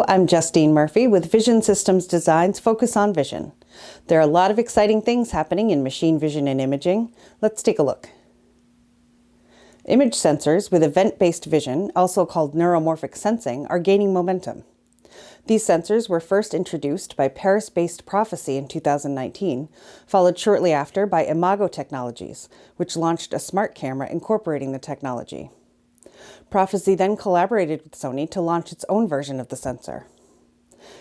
Hello, I'm Justine Murphy with Vision Systems Design's Focus on Vision. There are a lot of exciting things happening in machine vision and imaging. Let's take a look. Image sensors with event-based vision, also called neuromorphic sensing, are gaining momentum. These sensors were first introduced by Paris-based Prophecy in 2019, followed shortly after by Imago Technologies, which launched a smart camera incorporating the technology. Prophecy then collaborated with Sony to launch its own version of the sensor.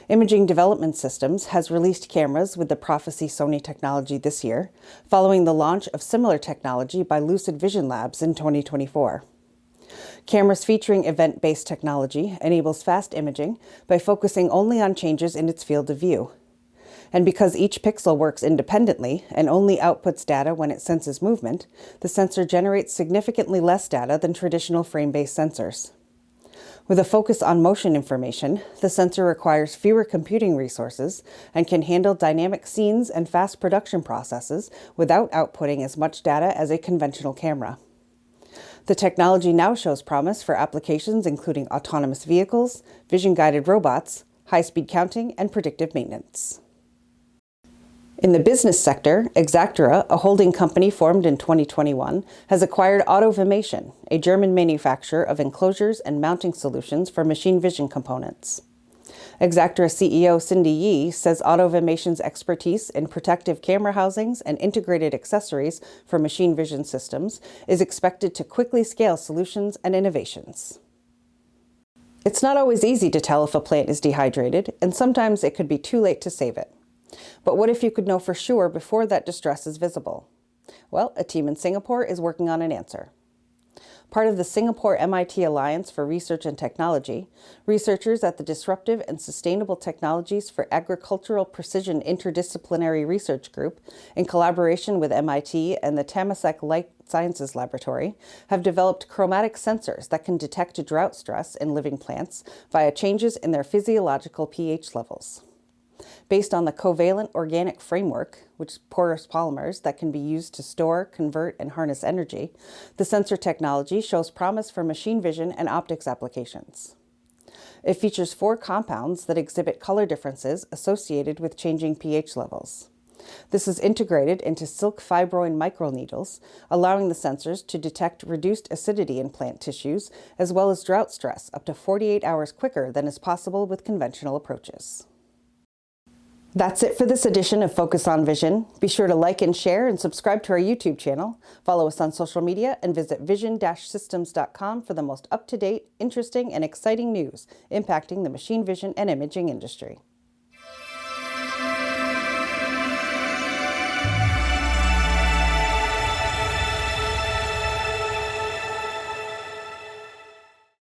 Imaging Development Systems has released cameras with the Prophecy Sony technology this year, following the launch of similar technology by Lucid Vision Labs in 2024. Cameras featuring event-based technology enables fast imaging by focusing only on changes in its field of view. And because each pixel works independently and only outputs data when it senses movement, the sensor generates significantly less data than traditional frame-based sensors. With a focus on motion information, the sensor requires fewer computing resources and can handle dynamic scenes and fast production processes without outputting as much data as a conventional camera. The technology now shows promise for applications including autonomous vehicles, vision-guided robots, high-speed counting, and predictive maintenance. In the business sector, Exaktera, a holding company formed in 2021, has acquired autoVimation, a German manufacturer of enclosures and mounting solutions for machine vision components. Exaktera CEO Cindy Yi says autoVimation's expertise in protective camera housings and integrated accessories for machine vision systems is expected to quickly scale solutions and innovations. It's not always easy to tell if a plant is dehydrated, and sometimes it could be too late to save it. But what if you could know for sure before that distress is visible? Well, a team in Singapore is working on an answer. Part of the Singapore-MIT Alliance for Research and Technology, researchers at the Disruptive and Sustainable Technologies for Agricultural Precision Interdisciplinary Research Group, in collaboration with MIT and the Temasek Life Sciences Laboratory, have developed chromatic sensors that can detect drought stress in living plants via changes in their physiological pH levels. Based on the covalent organic framework, which is porous polymers that can be used to store, convert, and harness energy, the sensor technology shows promise for machine vision and optics applications. It features 4 compounds that exhibit color differences associated with changing pH levels. This is integrated into silk fibroin microneedles, allowing the sensors to detect reduced acidity in plant tissues, as well as drought stress up to 48 hours quicker than is possible with conventional approaches. That's it for this edition of Focus on Vision. Be sure to like and share and subscribe to our YouTube channel. Follow us on social media and visit vision-systems.com for the most up-to-date, interesting, and exciting news impacting the machine vision and imaging industry.